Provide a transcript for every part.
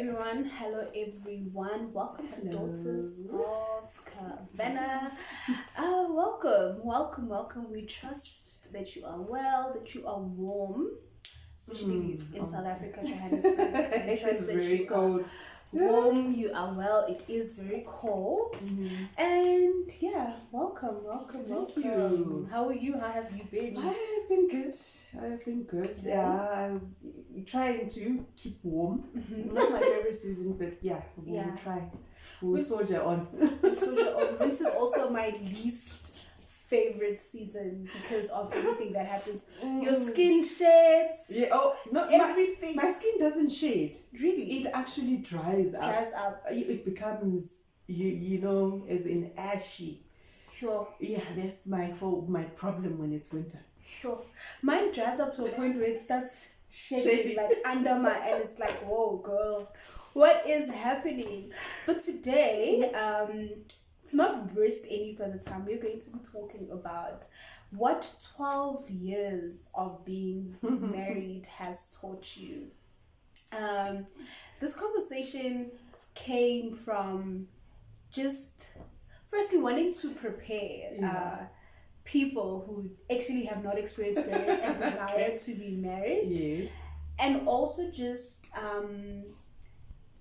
everyone. Hello everyone. Welcome to Hello. Daughters of Kavena. Welcome. We trust that you are well, that you are warm, especially in South Africa, Johannesburg. We It trust is that very you are cold. warm, you are well. It is very cold. And yeah, welcome. Thank you. How are you? How have you been? I have been good. Yeah, I'm trying to keep warm. Not my favorite season, but we'll try. We'll soldier on. Winter's also my least favorite season because of everything that happens. Your skin sheds. Yeah. Oh no, everything. My skin doesn't shade. Really? It actually dries up. Dries up. It becomes you know, as in ashy. Sure. Yeah, that's my problem when it's winter. Sure. Mine dries up to a point where it starts shading like under my, and it's like, whoa, girl, what is happening? But today, to not waste any further time, we're going to be talking about what 12 years of being married has taught you. This conversation came from just firstly wanting to prepare people who actually have not experienced marriage and desire to be married. Yes. And also just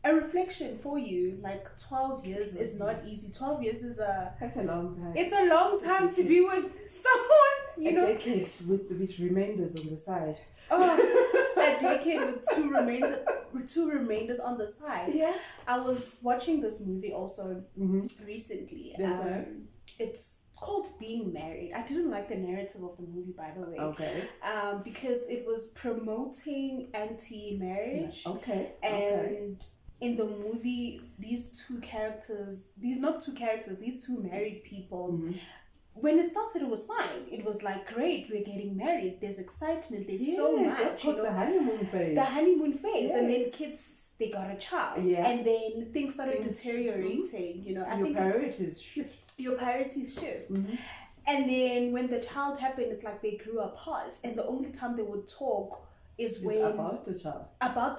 a reflection for you. Like 12 years is not easy. 12 years is That's a long time. It's a long time to be with someone, you know. A decade with remainders on the side. Oh, a decade with two remainders on the side. Yeah. I was watching this movie also recently. It's called Being Married. I didn't like the narrative of the movie, by the way. Okay. Because it was promoting anti-marriage. Okay. And in the movie, these two married people, when it started, it was fine. It was like, great, we're getting married. There's excitement. There's so much. It's called the honeymoon phase. The honeymoon phase. Yes. And then kids, they got a child. Yeah. And then things started deteriorating. You know, I think priorities shift. Your priorities shift. And then when the child happened, it's like they grew apart. And the only time they would talk is when about the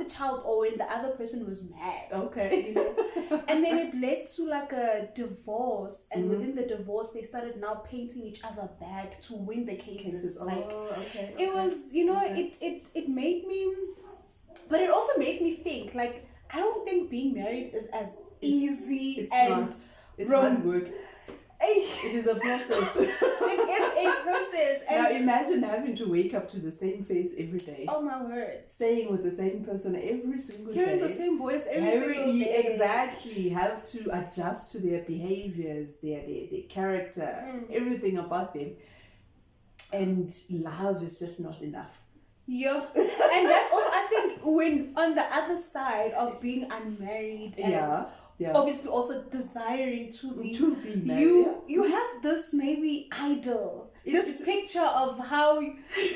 child, or when the other person was mad. Okay. You know? And then it led to like a divorce, and within the divorce they started now painting each other bad to win the cases. It was, you know, it made me, but it also made me think, like, I don't think being married is as easy. It's and not. It's hard work. It is a process. It is a process. And now imagine having to wake up to the same face every day. Oh my word. Staying with the same person every single day. Hearing the same voice every single day. Exactly. Have to adjust to their behaviors, their character, everything about them. And love is just not enough. Yeah. And that's also, I think, when on the other side of being unmarried and obviously also desiring to be married, you have this maybe idol, this picture of how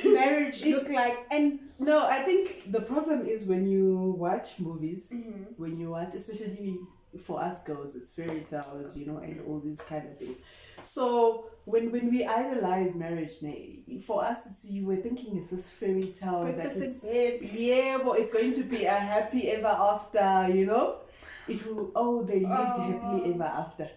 marriage looks like. And no, I think the problem is when you watch movies, when you watch, especially for us girls, it's fairy tales, you know, and all these kind of things. So when we idolize marriage, for us, we're thinking it's this fairy tale that is, it's going to be a happy ever after, you know. They lived happily ever after.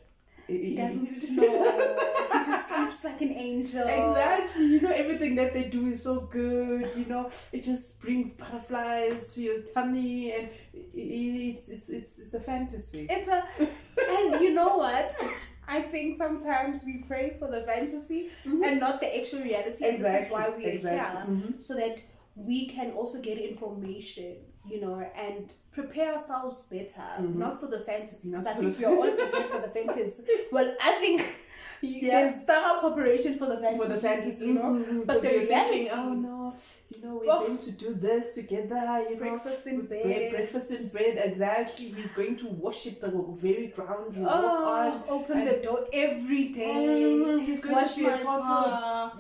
He doesn't snore. He just sleeps like an angel. Exactly. You know, everything that they do is so good. You know, it just brings butterflies to your tummy, and it's a fantasy. And you know what? I think sometimes we pray for the fantasy and not the actual reality. And this is why we are here, so that we can also get information, you know, and prepare ourselves better, not for the fantasy, because I think we are all prepared for the fantasy. Well, I think there's thorough preparation for the fantasy, you know, but the reality, thinking, oh no, you know, we're going to do this together, you know, breakfast in bed, exactly. He's going to worship the very ground you walk on, open the door every day, he's going to be a total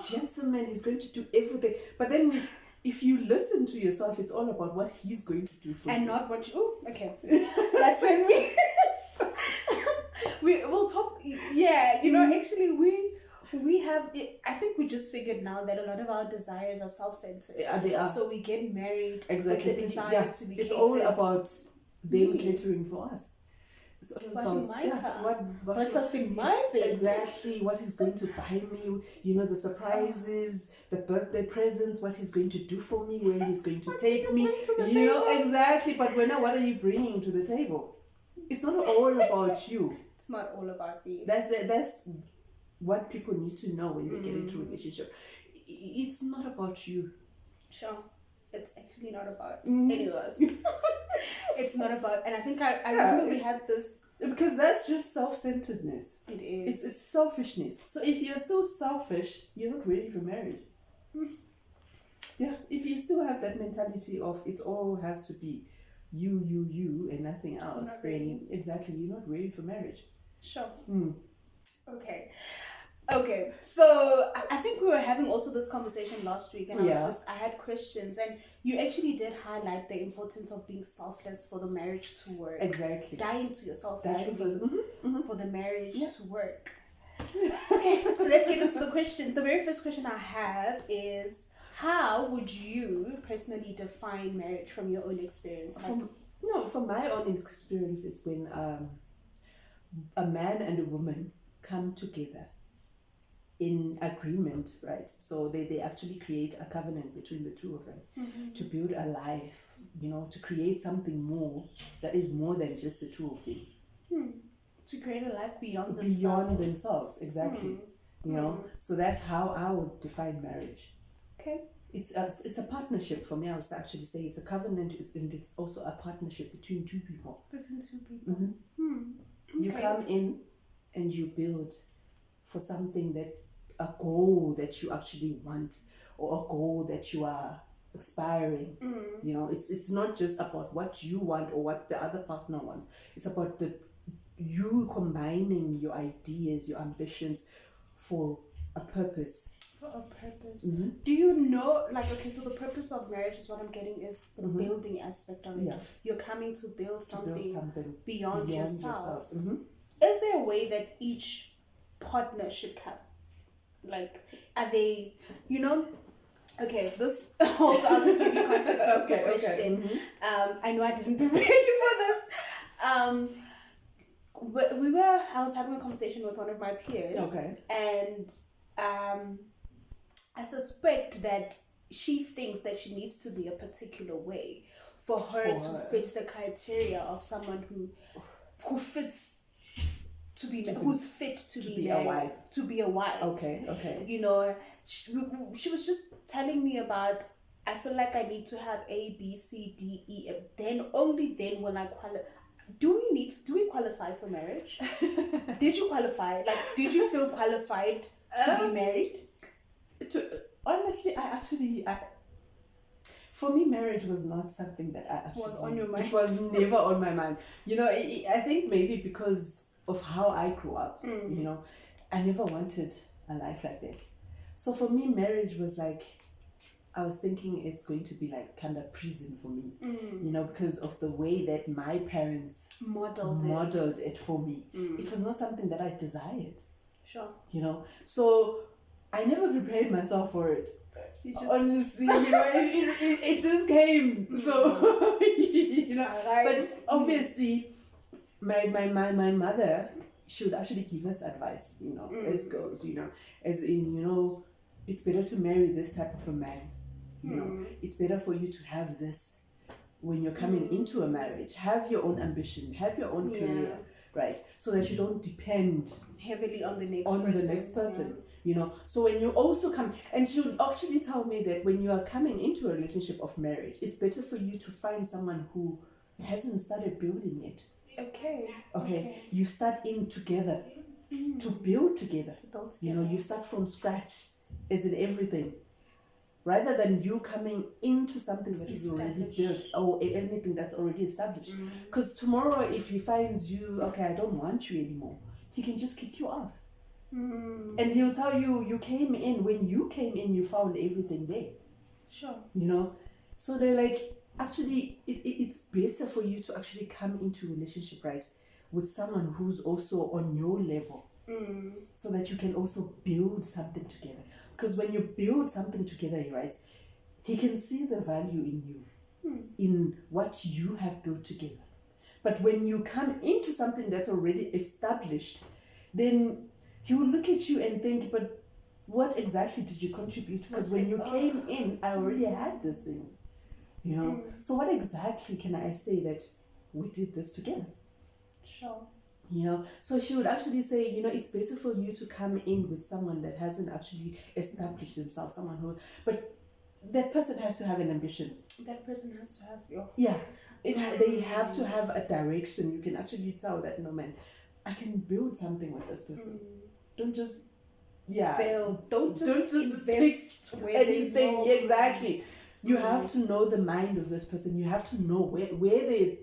gentleman. He's going to do everything, but then if you listen to yourself, it's all about what he's going to do for you. And not what you... okay. That's when we will talk... Yeah, you know, actually we have... I think we just figured now that a lot of our desires are self-centered. They are. So we get married with the desire to be It's catered. all about them catering for us. It's all about breakfast in my bed. Exactly what he's going to buy me, you know, the surprises, the birthday presents, what he's going to do for me, where he's going to take me, you know, exactly. But what are you bringing to the table? It's not all about you. It's not all about me. That's what people need to know when they get into a relationship. It's not about you. Sure. It's actually not about any of us. It's not about, and I think I remember we had this. Because that's just self-centeredness. It is. It's selfishness. So if you're still selfish, you're not ready for marriage. Yeah, if you still have that mentality of it all has to be you, and nothing else, then exactly, you're not ready for marriage. Sure. Okay, so I think we were having also this conversation last week, and I had questions, and you actually did highlight the importance of being selfless for the marriage to work. Exactly. Dying to yourself for the marriage to work. Okay, so let's get into the question. The very first question I have is, how would you personally define marriage from your own experience? From my own experience, it's when a man and a woman come together in agreement, right? So they actually create a covenant between the two of them to build a life, you know, to create something more that is more than just the two of them. To create a life beyond themselves, exactly. You know, so that's how I would define marriage. Okay. It's a partnership for me. I would actually say it's a covenant, and it's also a partnership between two people. You come in and you build for something, that a goal that you actually want, or a goal that you are aspiring. You know, it's not just about what you want or what the other partner wants. It's about you combining your ideas, your ambitions for a purpose. Do you know, so the purpose of marriage is what I'm getting is the building aspect of it. Yeah. You're coming to build something beyond yourselves. Mm-hmm. Is there a way that each partner should come? Like, are they, you know, okay, this also, I'll just give you context of the question. I know I didn't prepare you for this. I was having a conversation with one of my peers. Okay. And I suspect that she thinks that she needs to be a particular way for her to fit the criteria of someone who fits who's fit to be married, a wife. To be a wife. Okay. You know, she was just telling me about, I feel like I need to have A, B, C, D, E, then only then will I qualify. Do we qualify for marriage? Did you qualify? Like, did you feel qualified to be married? Honestly, for me, marriage was not something that I actually was on your mind. It was never on my mind. You know, I think maybe because of how I grew up, you know, I never wanted a life like that. So for me, marriage was like, I was thinking it's going to be like kind of prison for me, you know, because of the way that my parents modeled it for me. It was not something that I desired. Sure. You know, so I never prepared myself for it. Honestly, you know, it just came. So, you know, but obviously, my mother, she would actually give us advice, you know, as girls, you know, as in, you know, it's better to marry this type of a man. You know, it's better for you to have this when you're coming into a marriage. Have your own ambition, have your own career, right? So that you don't depend heavily on the next person. You know, so when you also come, and she would actually tell me that when you are coming into a relationship of marriage, it's better for you to find someone who hasn't started building it. Okay. You start in together to build together. You know, you start from scratch, as in everything. Rather than you coming into something that is already built or anything that's already established. Because tomorrow, if he finds you, okay, I don't want you anymore, he can just kick you out. And he'll tell you, when you came in, you found everything there. Sure. You know? So they're like, actually, it's better for you to actually come into a relationship, right, with someone who's also on your level. So that you can also build something together. Because when you build something together, right, he can see the value in you, in what you have built together. But when you come into something that's already established, then he will look at you and think, but what exactly did you contribute? Because when you came in, I already had these things, you know. So what exactly can I say that we did this together? Sure. You know, so she would actually say, you know, it's better for you to come in with someone that hasn't actually established himself, someone who, but that person has to have an ambition. That person has to have your... Yeah, they have to have a direction. You can actually tell that, no man, I can build something with this person. Don't just, build. Don't just invest anything. No... Exactly. You have to know the mind of this person. You have to know where they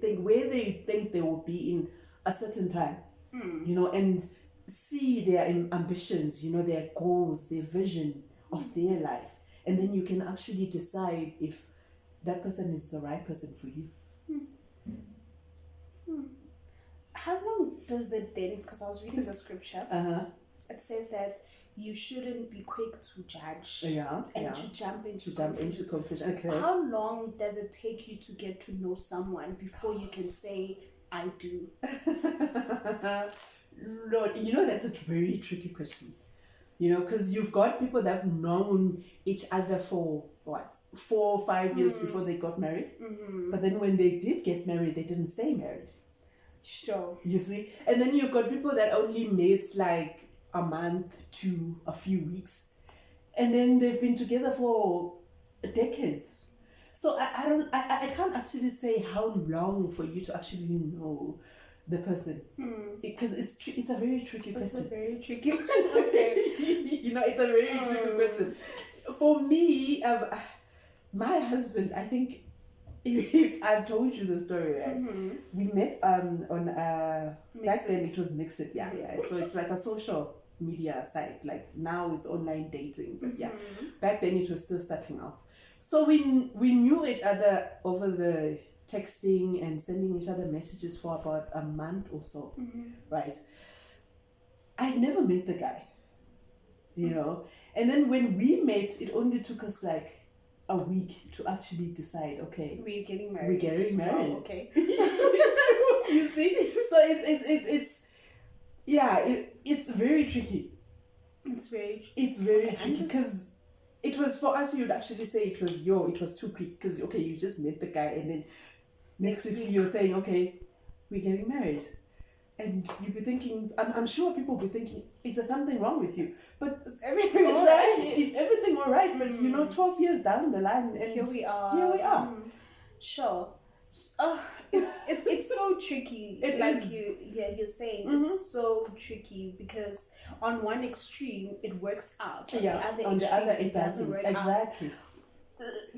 think they will be in a certain time, you know, and see their ambitions, you know, their goals, their vision of their life. And then you can actually decide if that person is the right person for you. How long does it then, because I was reading the scripture, it says that you shouldn't be quick to judge and to jump into conclusion. Okay. How long does it take you to get to know someone before you can say, I do? Lord, you know, that's a very tricky question. You know, because you've got people that have known each other for, 4 or 5 years before they got married. But then when they did get married, they didn't stay married. Sure. You see? And then you've got people that only met like a month to a few weeks. And then they've been together for decades. So I can't actually say how long for you to actually know the person, because it's a very tricky question. It's a very tricky okay. You know, it's a very tricky question. For me, my husband, I think, if I've told you the story, right? We met on back then it was Mixit, yeah. So it's like a social media site. Like now it's online dating, but yeah, back then it was still starting out. So we knew each other over the texting and sending each other messages for about a month or so, right? I never met the guy, you know. And then when we met, it only took us like a week to actually decide, okay, we're getting married. We're getting married. Oh, okay. You see? So it's very tricky. It's very tricky because it was, for us, you'd actually say it was too quick because, okay, you just met the guy and then next week you're saying, okay, we're getting married. And you'd be thinking, I'm sure people will be thinking, is there something wrong with you? But is everything all right? If everything all right, but you know, 12 years down the line, and here we are. Sure. It's so tricky. You're saying it's so tricky because on one extreme it works out. On the other it doesn't work exactly. Out.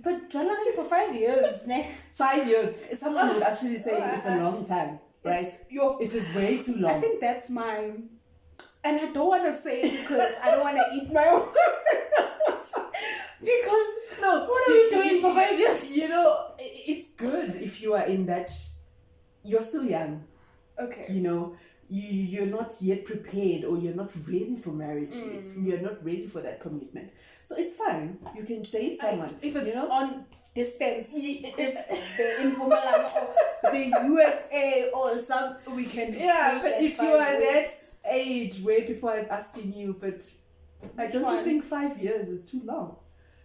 But Jonathan, for 5 years, 5 years. Someone would actually say it's a long time, right? It's just way too long. I think that's mine, and I don't want to say it because I don't want to eat my own. Because what are we doing for 5 years? You know, it's good if you are in that. You're still young. Okay. You know, you're not yet prepared, or you're not ready for marriage yet. You're not ready for that commitment. So it's fine. You can date someone. If it's, you know, on distance, if the Mpumalanga or the USA or something, we can. Yeah, but if you are that age where people are asking you, but I don't think 5 years is too long.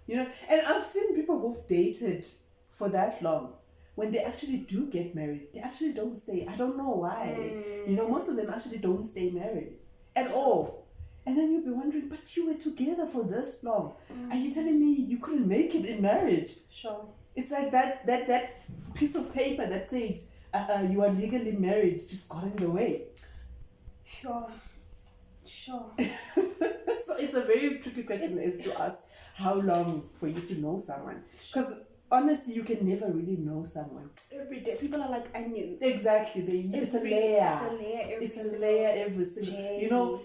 You know, and I've seen people who've dated for that long. When they actually do get married, they actually don't stay. I don't know why. You know, most of them actually don't stay married at all. And then you'll be wondering, but you were together for this long. Are you telling me you couldn't make it in marriage? Sure. It's like that piece of paper that said you are legally married just got in the way. Sure. So it's a very tricky question is to ask how long for you to know someone. Because honestly, you can never really know someone. Every day. People are like onions. Exactly. It's a layer. It's a layer every single. You know,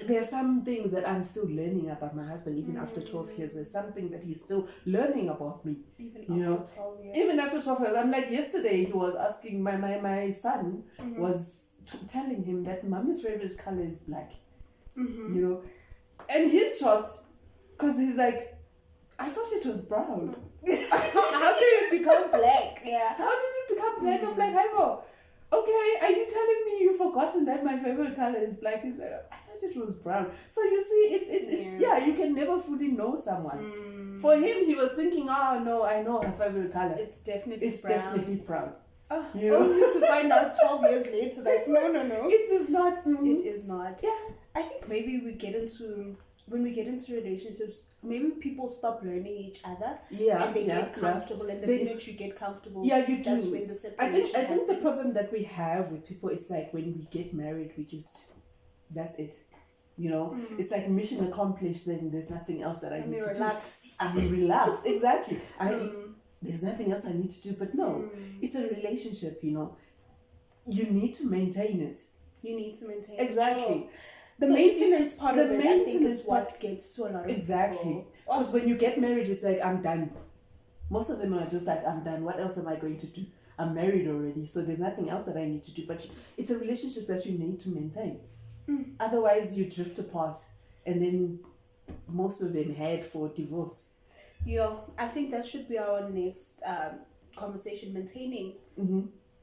there are some things that I'm still learning about my husband even after 12 years. There's something that he's still learning about me. Even after 12 years. Even after 12 years. I'm like, yesterday he was asking, my son was telling him that mommy's favorite color is black. You know, and he's shocked because he's like, I thought it was brown. How did it become black? Yeah. How did it become black? I'm like, Hypo, okay, are you telling me you've forgotten that my favorite color is black? He's like, I thought it was brown. So you see, it's you can never fully know someone. For him, he was thinking, oh no, I know her favorite color. It's definitely brown. You know? Only to find out 12 years later that no. It is not. It is not. Yeah. I think maybe when we get into relationships, maybe people stop learning each other. Yeah. And they get comfortable, and the minute you get comfortable, you do. That's when the separation I think the problem that we have with people is like when we get married, that's it. You know, it's like mission accomplished. Then there's nothing else that I need to relax. do. Relax. Exactly. There's nothing else I need to do. But no, it's a relationship. You know, you need to maintain it. You need to maintain exactly. Sure. The maintenance part of it, I think, is what gets to a lot of people. Because when you get married, it's like, I'm done. Most of them are just like, I'm done. What else am I going to do? I'm married already, so there's nothing else that I need to do. But it's a relationship that you need to maintain. Otherwise, you drift apart, and then most of them head for divorce. Yeah, I think that should be our next conversation, maintaining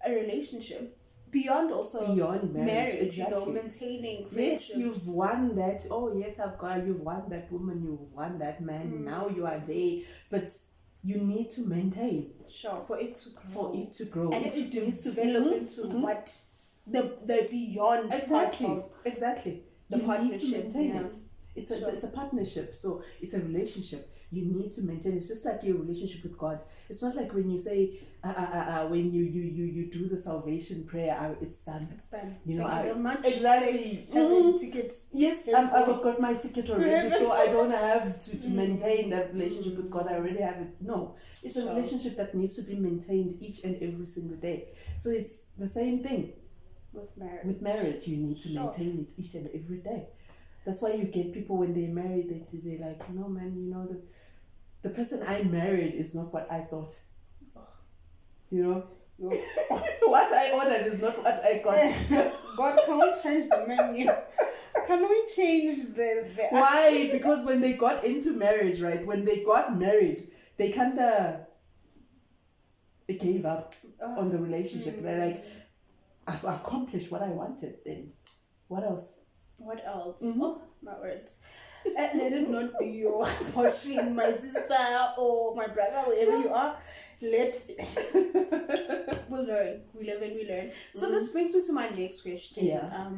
a relationship. Beyond marriage, exactly. You know, maintaining friendships. Yes, you've won that. Oh yes, you've won that woman, you've won that man. Now you are there, but you need to maintain. Sure, for it to grow. And it needs to develop into what the beyond exactly. part of exactly. The partnership. Need to maintain it. It's a partnership, so it's a relationship. You need to maintain it. It's just like your relationship with God. It's not like when you say when you do the salvation prayer, it's done. It's done. You know, exactly. Having tickets. Yes, I've got my ticket already, so I don't have to maintain that relationship with God. I already have it. No, it's a relationship that needs to be maintained each and every single day. So it's the same thing with marriage. With marriage, you need to maintain it each and every day. That's why you get people when they're married, they're like, no man, you know, the person I married is not what I thought. You know? What I ordered is not what I got. God, can we change the menu? Can we change the Why? Because when they got into marriage, right? When they got married, they kinda gave up on the relationship. They're like, I've accomplished what I wanted then. What else? What else? Oh, my words. Let it not be your portion, my sister or my brother, wherever you are. We'll learn. We live and we learn. So this brings me to my next question. Yeah.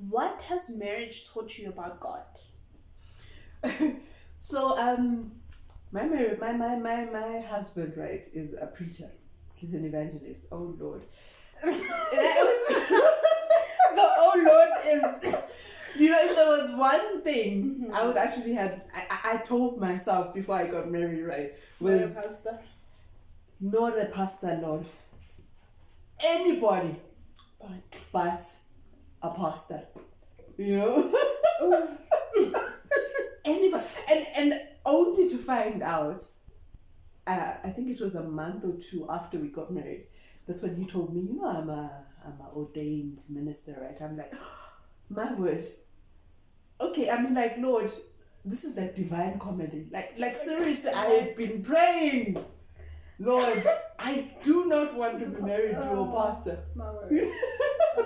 What has marriage taught you about God? So my husband, right, is a preacher. He's an evangelist. Oh Lord. The oh Lord is. You know, if there was one thing I would actually have, I told myself before I got married, right, was not a pastor, Lord. Anybody but a pastor. You know? Anybody. And only to find out, I think it was a month or two after we got married, that's when he told me, you know, I'm an ordained minister, right? I'm like, my word. Okay, I mean, like, Lord, this is like divine comedy. Like seriously, I had been praying. Lord, I do not want to be married to a pastor. My word.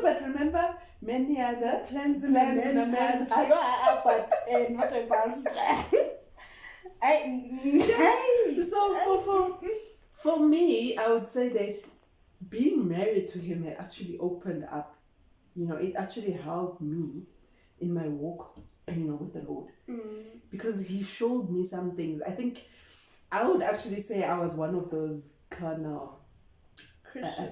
But remember, many other plans in a man's heart. But not a pastor. So for me, I would say that being married to him had actually opened up. You know, it actually helped me in my walk, you know, with the Lord. Because he showed me some things. I think I would actually say I was one of those carnal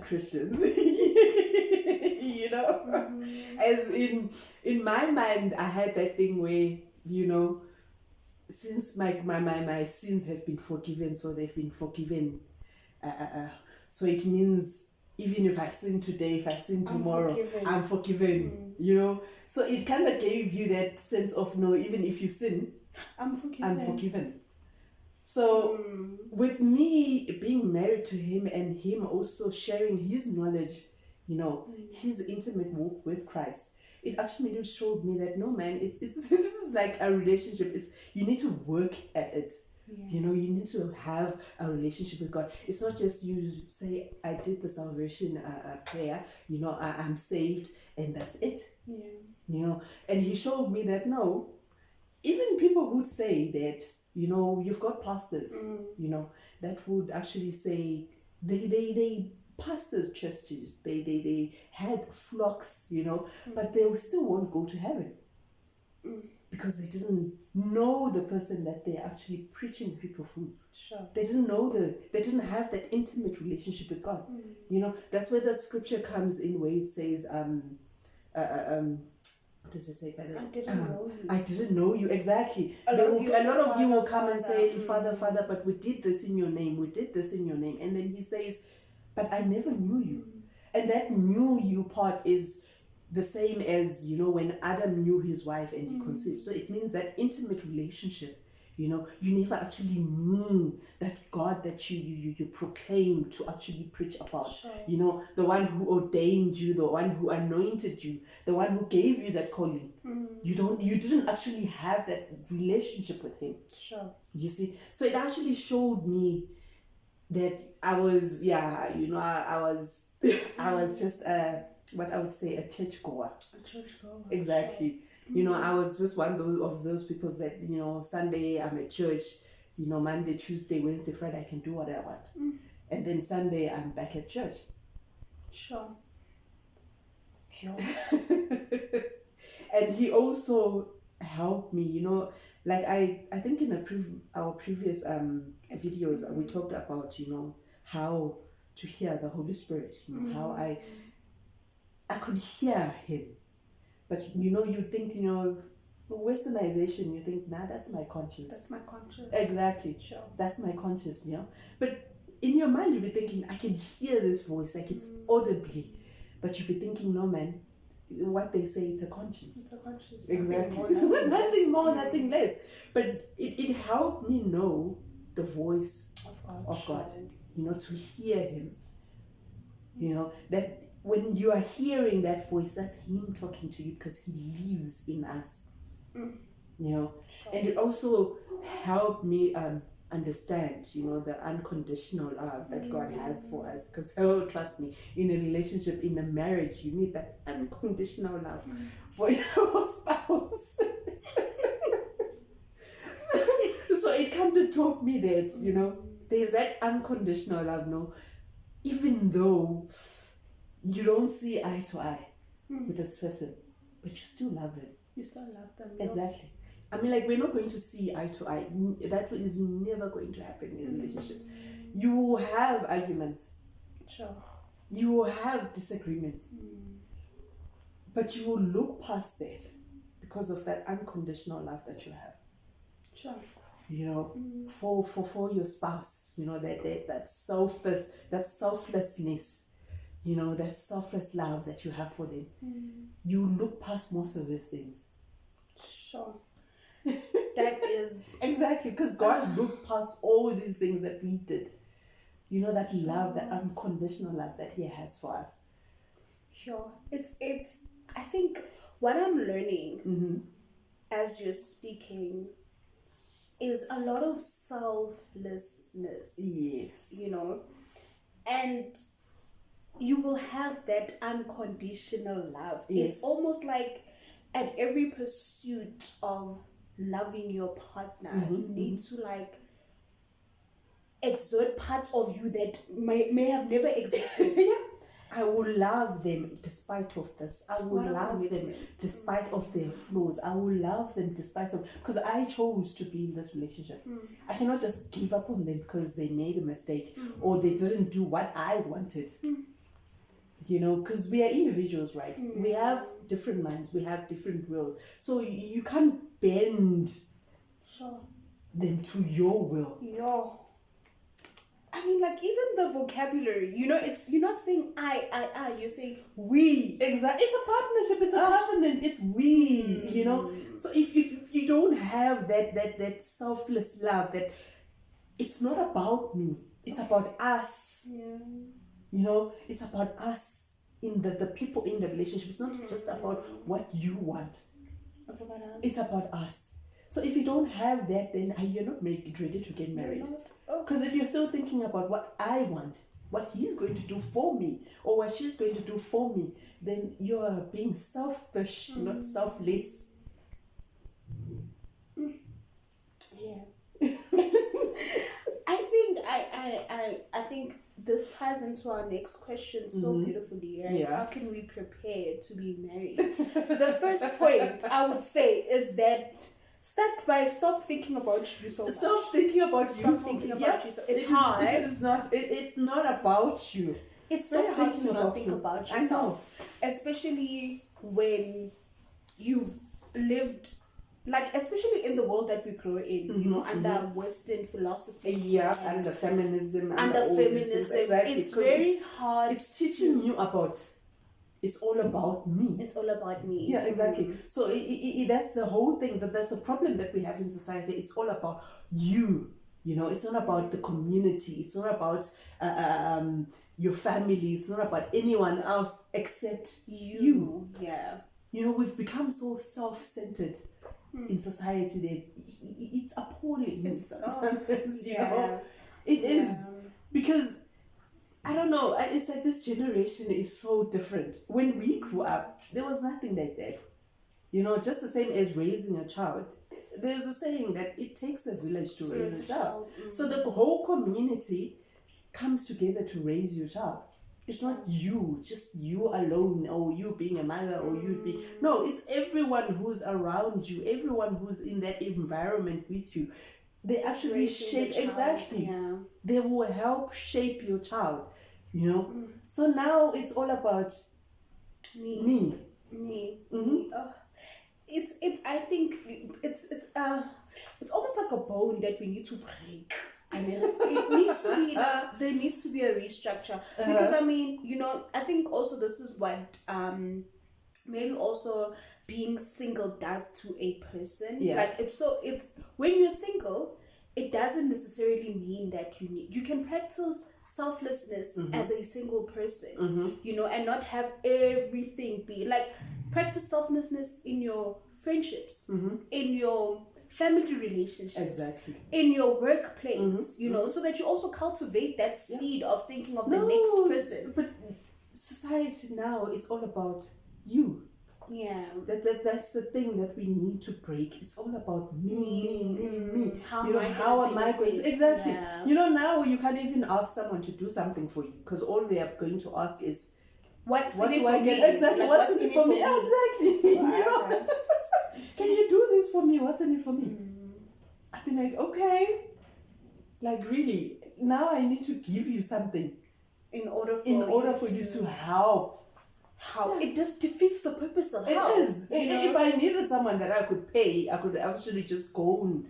Christians. You know? As in my mind, I had that thing where, you know, since my sins have been forgiven, so they've been forgiven. So it means even if I sin today, if I sin tomorrow, I'm forgiven. You know? So it kind of gave you that sense of, no, even if you sin, I'm forgiven. So with me being married to him and him also sharing his knowledge, you know, his intimate walk with Christ, it actually showed me that no man, it's this is like a relationship. You need to work at it. Yeah. You know, you need to have a relationship with God. It's not just you say, I did the salvation prayer, you know, I'm saved, and that's it. Yeah. You know, and he showed me that no, even people would say that, you know, you've got pastors, you know, that would actually say they pastored churches, they had flocks, you know, but they still won't go to heaven because they didn't know the person that they're actually preaching people from. Sure. They didn't know they didn't have that intimate relationship with God. You know, that's where the scripture comes in where it says, what does it say? I didn't know you. I didn't know you. Exactly. A lot of you you will say, come and "Father, say, Father, Father, but we did this in your name. We did this in your name. And then he says, but I never knew you. And that knew you part is the same as, you know, when Adam knew his wife and he conceived. So it means that intimate relationship. You know, you never actually knew that God that you proclaimed to actually preach about. Sure. You know, the one who ordained you, the one who anointed you, the one who gave you that calling. You didn't actually have that relationship with him. Sure. You see, so it actually showed me that I was, I was, I was just what I would say a churchgoer. A churchgoer. Exactly. Sure. You know, I was just one of those people that, you know, Sunday I'm at church, you know, Monday, Tuesday, Wednesday, Friday, I can do what I want. And then Sunday I'm back at church. Sure. Sure. And he also helped me, you know, like I think in our previous videos we talked about, you know, how to hear the Holy Spirit, you know, how I could hear him. But, you know, you think, you know, westernization, you think, nah, that's my conscience. That's my conscience. Exactly. Sure. That's my conscience, you know. But in your mind, you'll be thinking, I can hear this voice, like it's audibly. But you'll be thinking, no, man, what they say, it's a conscience. It's a conscience. Exactly. Nothing more, nothing less. But it helped me know the voice of God, you know, to hear him. You know, that when you are hearing that voice, that's him talking to you because he lives in us. You know, Sure. and it also helped me understand, you know, the unconditional love that God has for us. Because, oh, trust me, in a relationship, in a marriage, you need that unconditional love for your spouse. So it kind of taught me that, you know, there's that unconditional love, no, even though you don't see eye to eye with this person, but you still love them. You still love them. Exactly. I mean, like, we're not going to see eye to eye. That is never going to happen in a relationship. You will have arguments. Sure. You will have disagreements. But you will look past that because of that unconditional love that you have. Sure. You know, for your spouse, you know, that selflessness, you know, that selfless love that you have for them. You look past most of these things. Sure. That is exactly, because God looked past all these things that we did. You know, that love, that unconditional love that he has for us. Sure. It's I think what I'm learning as you're speaking is a lot of selflessness. Yes. You know, and you will have that unconditional love. Yes. It's almost like at every pursuit of loving your partner, you need to like exert parts of you that may have never existed. I will love them despite of this. I will love them despite of their flaws. I will love them despite of, because I chose to be in this relationship. I cannot just give up on them because they made a mistake or they didn't do what I wanted. You know, because we are individuals, right? We have different minds. We have different wills. So you can't bend them to your will. I mean, like, even the vocabulary, you know, you're not saying I, you're saying we. Exactly. It's a partnership, it's a covenant, it's we, you know. So if you don't have that selfless love, that it's not about me, it's about us. You know, it's about us, in the people in the relationship. It's not just about what you want. It's about us. It's about us. So if you don't have that, then you're not ready to get married. Because if you're still thinking about what I want, what he's going to do for me, or what she's going to do for me, then you're being selfish, not selfless. Yeah. I think this ties into our next question so beautifully, right? Yeah. How can we prepare to be married? The first point I would say is that stop thinking about you so much. Stop thinking about you. Stop thinking about you. So it's hard. It's not about you. It's very hard to not think about yourself. Especially when you've lived, like, especially in the world that we grow in, you know, under Western philosophy. Under feminism. Exactly. It's very hard. It's teaching you about, it's all about me. It's all about me. Yeah, exactly. So that's the whole thing, that's a problem that we have in society. It's all about you. You know, it's not about the community. It's not about your family. It's not about anyone else except you. Yeah. You know, we've become so self-centered in society that it's appalling. Sometimes, you know, it is, because I don't know. It's like this generation is so different. When we grew up, there was nothing like that. You know, just the same as raising a child. There's a saying that it takes a village to raise a child. So the whole community comes together to raise your child. It's not you, just you alone, or you being a mother, or you being... No, it's everyone who's around you, everyone who's in that environment with you. They actually shape... Exactly. Yeah. They will help shape your child, you know? So now it's all about me. I think it's almost like a bone that we need to break. I mean, it needs to be, there needs to be a restructure. Because, I mean, you know, I think also this is what maybe also being single does to a person. Yeah. Like, it's when you're single, it doesn't necessarily mean that you can practice selflessness as a single person, you know, and not have everything be like, practice selflessness in your friendships, in your family relationships, exactly, in your workplace, you know, so that you also cultivate that seed of thinking of the next person. But society now is all about you. Yeah, that's the thing that we need to break. It's all about me. How you know, how am I going to exactly? Yeah. You know, now you can't even ask someone to do something for you, because all they are going to ask is, what do I get? Exactly, like, what's in it for me? Exactly. Wow, you know? Can you do this for me? What's in it for me? I'd be like, okay, like really, now I need to give you something in order for you to help. How it just defeats the purpose of help. It is. You know? If I needed someone that I could pay, I could actually just go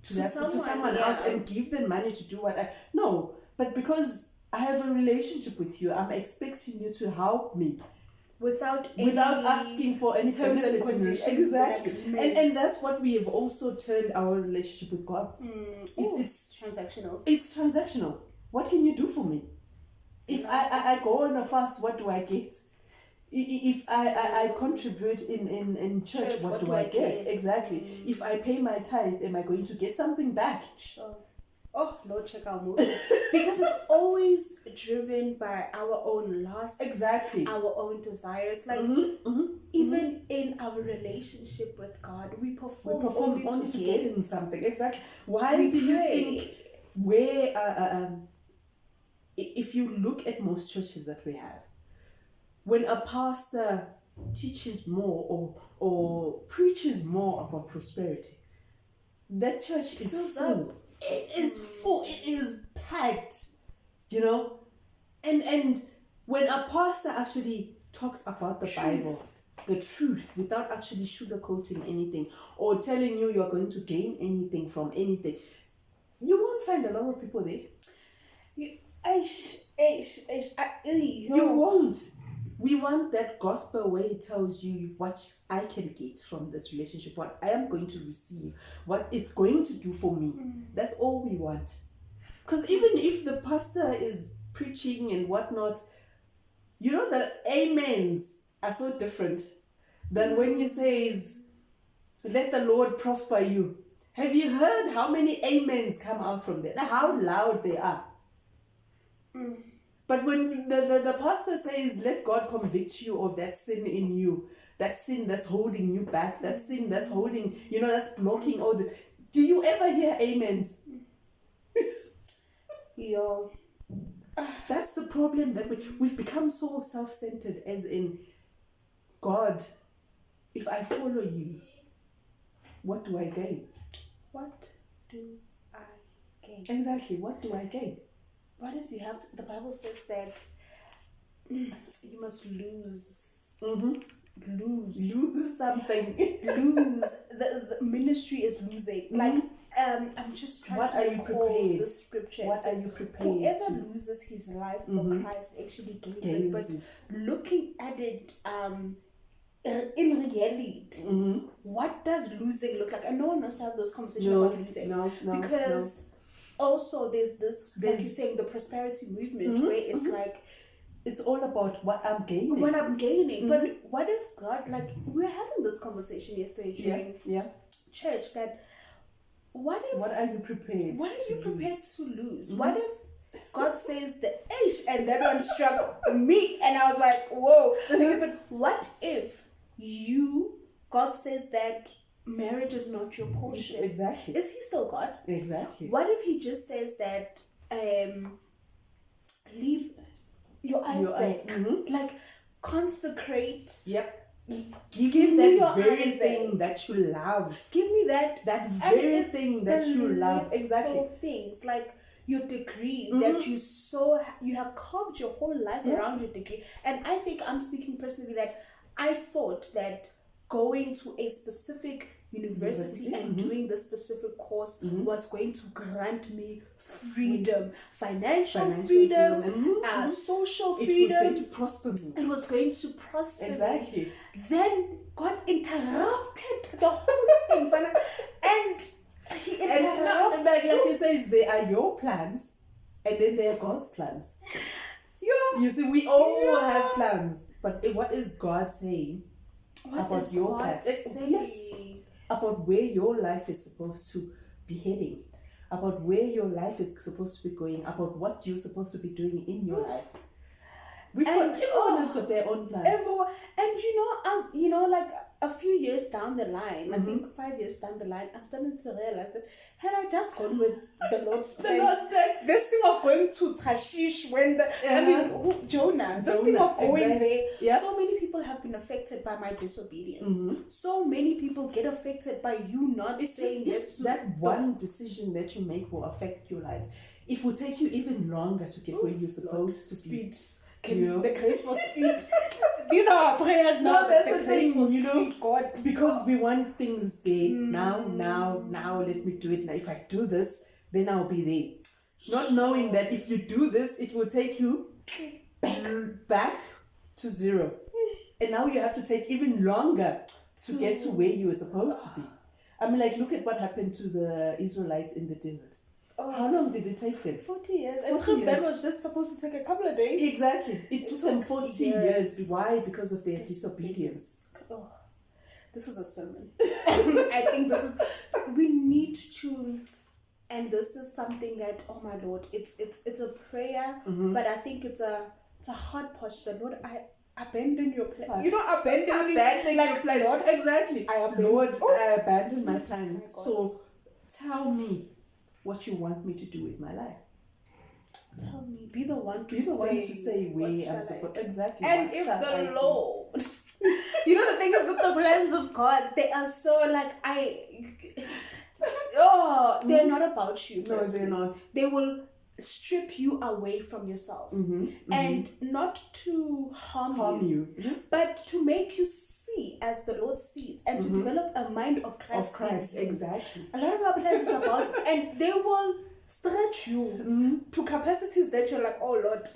to someone else and give them money to do what I... No, but because I have a relationship with you, I'm expecting you to help me. Without asking for any terms and conditions. Exactly. And that's what we have also turned our relationship with God. It's transactional. It's transactional. What can you do for me? If I go on a fast, what do I get? If I contribute in church, what do I get? Exactly. If I pay my tithe, am I going to get something back? Sure. Oh, Lord, check our motives. Because it's always driven by our own lusts. Exactly. Our own desires. Like, even in our relationship with God, we perform only to gain something. Exactly. Why do you think if you look at most churches that we have, when a pastor teaches more or preaches more about prosperity, that church is full. It is full. It is packed. You know? And when a pastor actually talks about the Bible, the truth, without actually sugarcoating anything or telling you you're going to gain anything from anything, you won't find a lot of people there. You won't. We want that gospel where it tells you what I can get from this relationship, what I am going to receive, what it's going to do for me. That's all we want. Because even if the pastor is preaching and whatnot, you know that amens are so different than when he says, let the Lord prosper you. Have you heard how many amens come out from there? How loud they are. But when the pastor says, let God convict you of that sin in you, that sin that's holding you back, that sin that's holding, that's blocking all the... Do you ever hear amens? Yo. That's the problem, that we've become so self-centered, as in, God, if I follow you, what do I gain? What do I gain? Exactly, what do I gain? What if you have to, the Bible says that you must lose. Lose something. Lose. The ministry is losing. Like, I'm just trying to recall the scripture. What are you prepared? Whoever loses his life for Christ actually gains it. But looking at it in reality, what does losing look like? And no one wants to have those conversations about losing. No. Because also there's this, like you're saying, the prosperity movement where it's like, it's all about what I'm gaining. But what if God, like, we were having this conversation yesterday during church, that what are you prepared to lose? What if God says the H, and that one struck me, and I was like, whoa. Okay, but what if God says that marriage is not your portion? Exactly. Is he still God? Exactly. What if he just says that leave your Isaac, like consecrate. Yep. Give me that very thing that you love. Give me that very thing that you love. Exactly. Things like your degree that you have carved your whole life around your degree. And I think I'm speaking personally that I thought that going to a specific university and doing this specific course was going to grant me freedom, financial freedom, social freedom. It was going to prosper me. It was going to prosper exactly. me. Then God interrupted the whole thing, and he interrupted. Like he says, they are your plans, and then they are God's plans. Yeah. You see, we all have plans, but what is God saying about your plans? Yes, about where your life is supposed to be heading, about where your life is supposed to be going, about what you're supposed to be doing in your life. Everyone has got their own plans. And like a few years down the line, I think 5 years down the line, I'm starting to realize that had I just gone with the Lord's plan, this thing of going to Tarshish Jonah, this thing of going there, so many people have been affected by my disobedience. So many people get affected by you not saying yes. That one decision that you make will affect your life. It will take you even longer to get where you're supposed to be. The grace for speed. These are our prayers now. No, that's the thing, speed, God. Because we want things there. Now, let me do it. Now, if I do this, then I'll be there. Not knowing that if you do this, it will take you back to zero. And now you have to take even longer to get to where you were supposed to be. I mean, like, look at what happened to the Israelites in the desert. How long did it take them? 40 years. And that was just supposed to take a couple of days. Exactly. It took them 40 years. Why? Because of their disobedience. This is a sermon. I think we need to, and this is something that, oh my Lord, it's a prayer, but I think it's a hard posture. Lord, I abandon your plan. Abandon your plan. Lord, exactly. I abandon my plans. Oh so tell me what you want me to do with my life. Tell me. Be the one to say where I'm supposed. Exactly. And if the Lord, the thing is with the plans of God, they are so like they're not about you. No, they're not. They will strip you away from yourself, and not to harm you, but to make you see as the Lord sees, and to develop a mind of Christ. Exactly. A lot of our plans are about, and they will stretch you to capacities that you're like, oh Lord.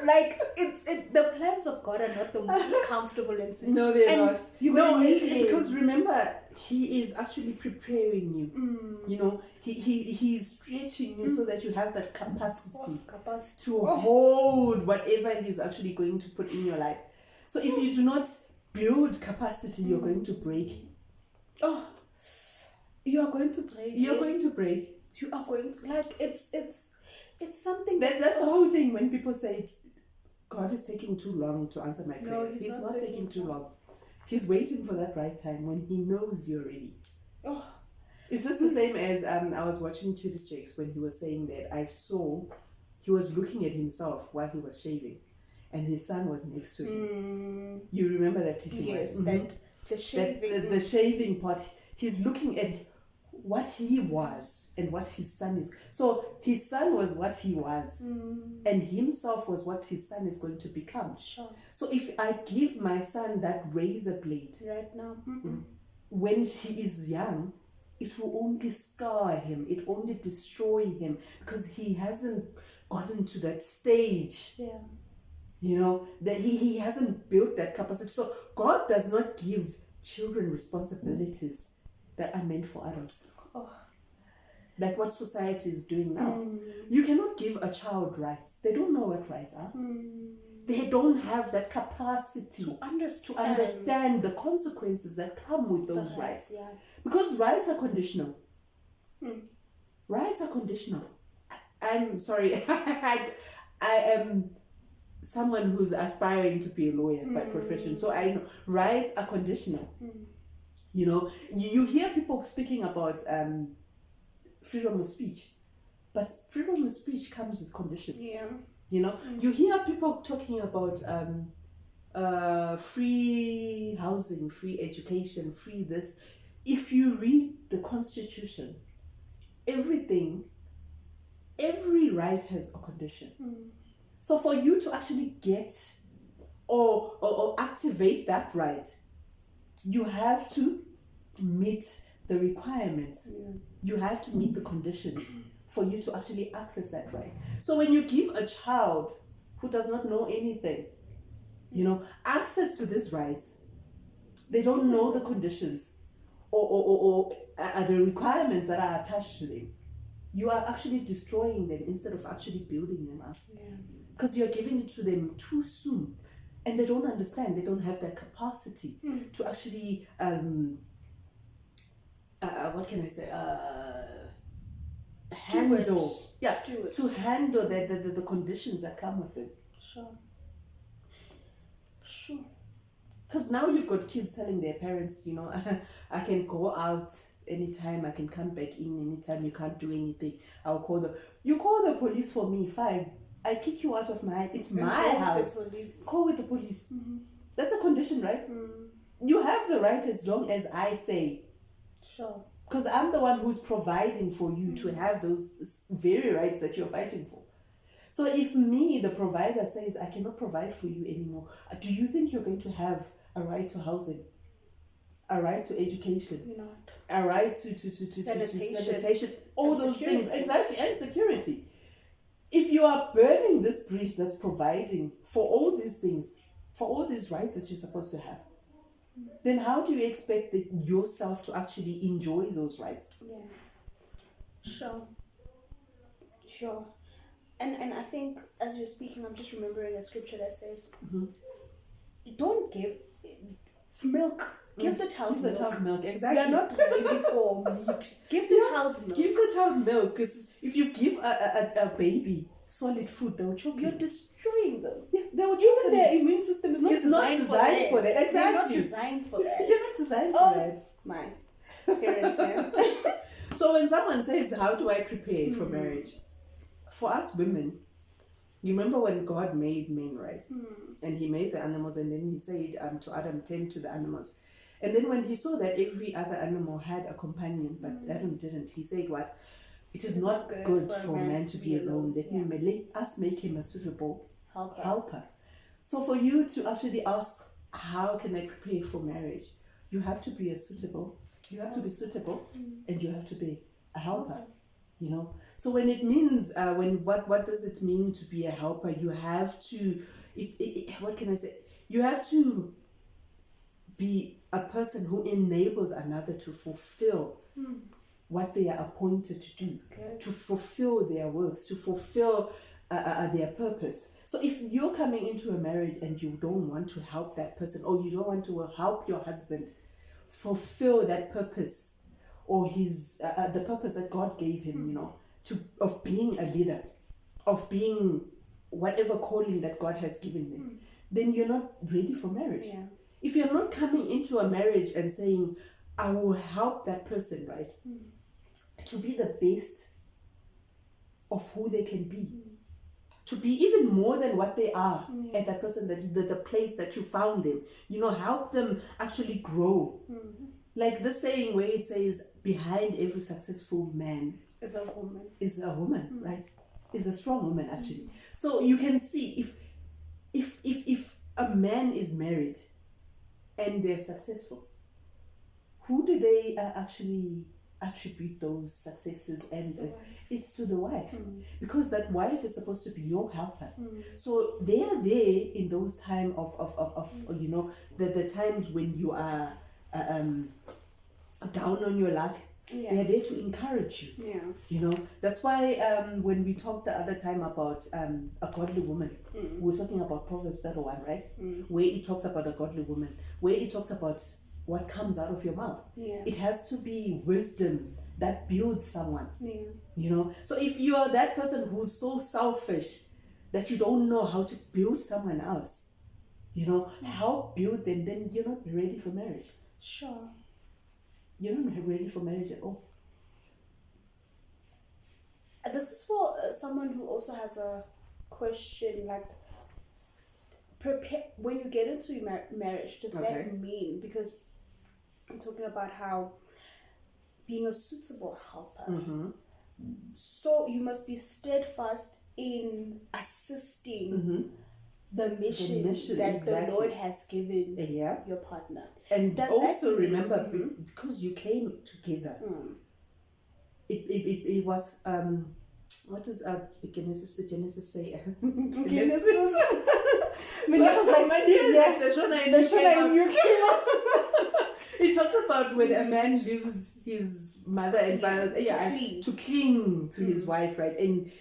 Like the plans of God are not the most comfortable and simple. No, they're not. Because remember, He is actually preparing you. He's stretching you so that you have that capacity to hold whatever He's actually going to put in your life. So if you do not build capacity, you're going to break. You are going to break. You're going to break. You are going to, like, it's something. That's the whole thing when people say, God is taking too long to answer my prayers. No, he's not taking too long. He's waiting for that right time when he knows you're ready. Oh. It's just the same as I was watching Chitty Jakes when he was saying that I saw he was looking at himself while he was shaving and his son was next to him. You remember that teaching? Yes, that the shaving. The shaving part, he's looking at what he was and what his son is. So his son was what he was and himself was what his son is going to become. Sure. So if I give my son that razor blade right now, when he is young, it will only scar him, it only destroy him because he hasn't gotten to that stage. Yeah. You know, that he hasn't built that capacity. So God does not give children responsibilities that are meant for adults. Oh. Like what society is doing now. You cannot give a child rights. They don't know what rights are. They don't have that capacity to understand the consequences that come with those rights. Yeah. Because rights are conditional. Rights are conditional. I'm sorry. I am someone who's aspiring to be a lawyer by profession. So I know rights are conditional. You know, you hear people speaking about freedom of speech. But freedom of speech comes with conditions. Yeah. You know, you hear people talking about free housing, free education, free this. If you read the Constitution, every right has a condition. So for you to actually get or activate that right, you have to meet the requirements. You have to meet the conditions for you to actually access that right. So when you give a child who does not know anything, you know, access to these rights, they don't know the conditions or the requirements that are attached to them. You are actually destroying them instead of actually building them up. Because you're giving it to them too soon. And they don't understand. They don't have that capacity to actually, what can I say, handle the conditions that come with it. Sure. Because now you've got kids telling their parents, you know, I can go out anytime, I can come back in anytime, you can't do anything. You call the police for me, fine. I kick you out of it's my house. Call with the police. That's a condition, right? You have the right as long as I say. Sure. Because I'm the one who's providing for you to have those very rights that you're fighting for. So if me, the provider, says I cannot provide for you anymore, do you think you're going to have a right to housing, a right to education, You're not. a right to sanitation, all those things, exactly, and security? If you are burning this bridge that's providing for all these things, for all these rights that you're supposed to have, then how do you expect yourself to actually enjoy those rights? Yeah. Sure. And I think as you're speaking, I'm just remembering a scripture that says, don't give milk. Give the child milk. Give the child milk, exactly. You're not ready for meat. Give the child milk. Give the child milk, because if you give a baby solid food, they'll choke. You're destroying them. Yeah, they'll choke. Their immune system is not designed for that. Exactly. You're not designed for that. You're not designed for that. My parents, So when someone says, how do I prepare for marriage? For us women, you remember when God made men, right? And he made the animals, and then he said to Adam, tend to the animals. And then when he saw that every other animal had a companion, but Adam didn't, he said what? It is not good for man to be alone. Let us make him a suitable helper. So for you to actually ask, how can I prepare for marriage? You have to be suitable, and you have to be a helper. You know, so when it means what does it mean to be a helper? You have to what can I say? You have to be a person who enables another to fulfill what they are appointed to do, to fulfill their works, to fulfill their purpose. So if you're coming into a marriage and you don't want to help that person, or you don't want to help your husband fulfill that purpose, or his the purpose that God gave him, you know, of being a leader, of being whatever calling that God has given him, then you're not ready for marriage. Yeah. If you're not coming into a marriage and saying, I will help that person, right, to be the best of who they can be, to be even more than what they are at that person, the place that you found them, you know, help them actually grow. Like the saying where it says, behind every successful man is a woman. Is a woman, right? Is a strong woman, actually. So you can see if a man is married and they're successful, who do they actually attribute those successes? And it's to the wife, because that wife is supposed to be your helper. So they are there in those time of you know, the times when you are down on your luck. They're there to encourage you. Yeah. You know, that's why when we talked the other time about a godly woman, we were talking about Proverbs 31, right? Where it talks about a godly woman, where it talks about what comes out of your mouth. Yeah. It has to be wisdom that builds someone. Yeah. You know, so if you are that person who's so selfish that you don't know how to build someone else, you know, help build them, then you're not ready for marriage. Sure. You're not ready for marriage at all. This is for someone who also has a question, like, prepare when you get into marriage, does that mean, because I'm talking about how being a suitable helper, so you must be steadfast in assisting the mission that the Lord has given your partner. And does also remember, because you came together, it was what does Genesis say? Genesis. It talks about when a man leaves his mother and father to cling to his wife, right? And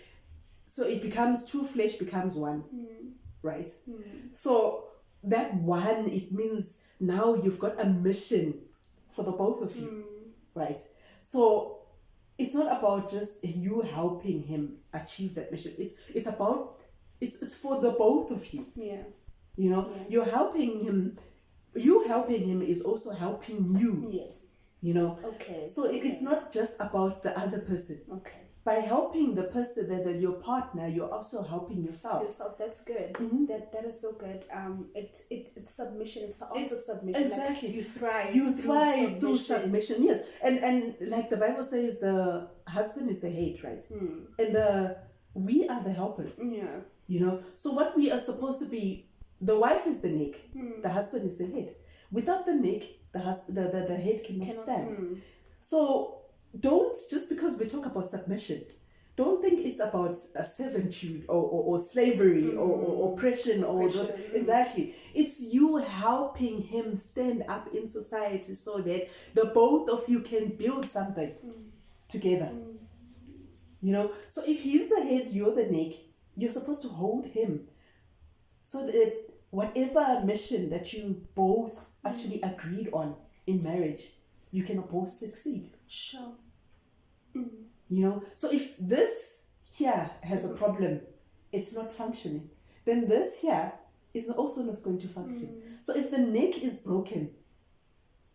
so it becomes two flesh becomes one, right? So that one, it means now you've got a mission for the both of you, right? So it's not about just you helping him achieve that mission. It's about it's for the both of you. Yeah. You know, you're helping him. You helping him is also helping you. Yes. You know. Okay. So it's not just about the other person. Okay. By helping the person that your partner, you're also helping yourself. Yourself, that's good. That is so good. It's submission. It's the art of submission. Exactly. Like you thrive. You thrive through submission. Yes, and like the Bible says, the husband is the head, right? And we are the helpers. Yeah. You know. So what we are supposed to be, the wife is the neck, the husband is the head. Without the neck, the head cannot stand. So don't, just because we talk about submission, don't think it's about servitude or slavery or oppression or those. Exactly. It's you helping him stand up in society so that the both of you can build something together. You know, so if he's the head, you're the neck, you're supposed to hold him so that whatever mission that you both actually agreed on in marriage, you can both succeed. Sure. You know, so if this here has a problem, it's not functioning, then this here is also not going to function. So if the neck is broken,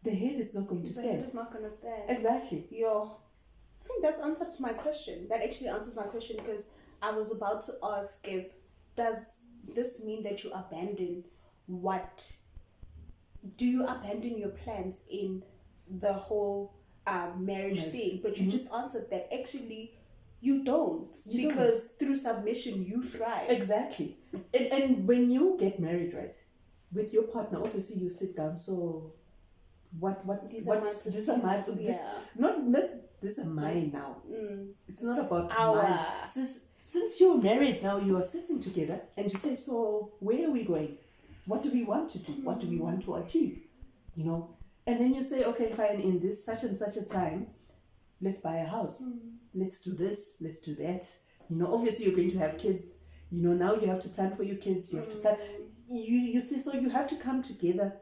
the head is not going to stand. The head is not going to stand. Exactly. I think that's answers my question. That actually answers my question, because I was about to ask if, does this mean that you abandon do you abandon your plans in the whole marriage thing? But you just answered that actually you don't, because through submission you thrive. Exactly. And when you get married, right, with your partner, obviously you sit down. So what these are mine now. It's not about mine. Since you're married now, you are sitting together and you say, so where are we going? What do we want to do? What do we want to achieve? You know, and then you say, okay, fine, in this such and such a time, let's buy a house. Let's do this, let's do that. You know, obviously you're going to have kids. You know, now you have to plan for your kids. You have to plan. You see, so you have to come together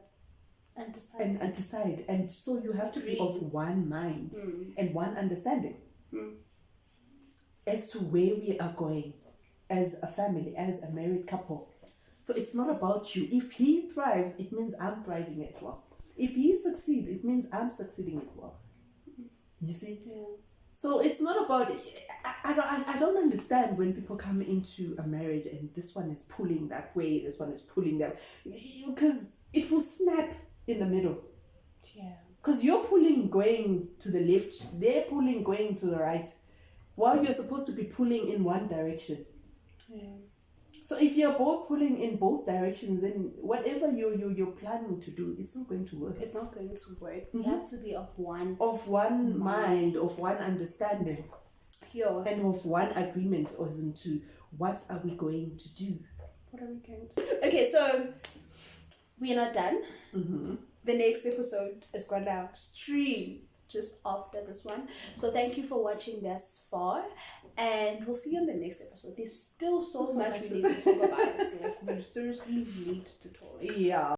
and decide. And so you have to be of one mind and one understanding as to where we are going as a family, as a married couple. So it's not about you. If he thrives, it means I'm thriving as well. If he succeeds, it means I'm succeeding as well. You see? Yeah. So it's not about... I don't understand when people come into a marriage and this one is pulling that way, this one is pulling that way. Because it will snap in the middle. Yeah. Because you're pulling going to the left, they're pulling going to the right, while you're supposed to be pulling in one direction. Yeah. So if you're both pulling in both directions, then whatever you're planning to do, it's not going to work. It's not going to work. We have to be of one mind, of one understanding. Yeah. And of one agreement as into what are we going to do. What are we going to do? Okay, so we're not done. The next episode is gonna stream just after this one. So thank you for watching thus far. And we'll see you on the next episode. There's still so much we need to talk about. Like, we seriously need to talk. Yeah.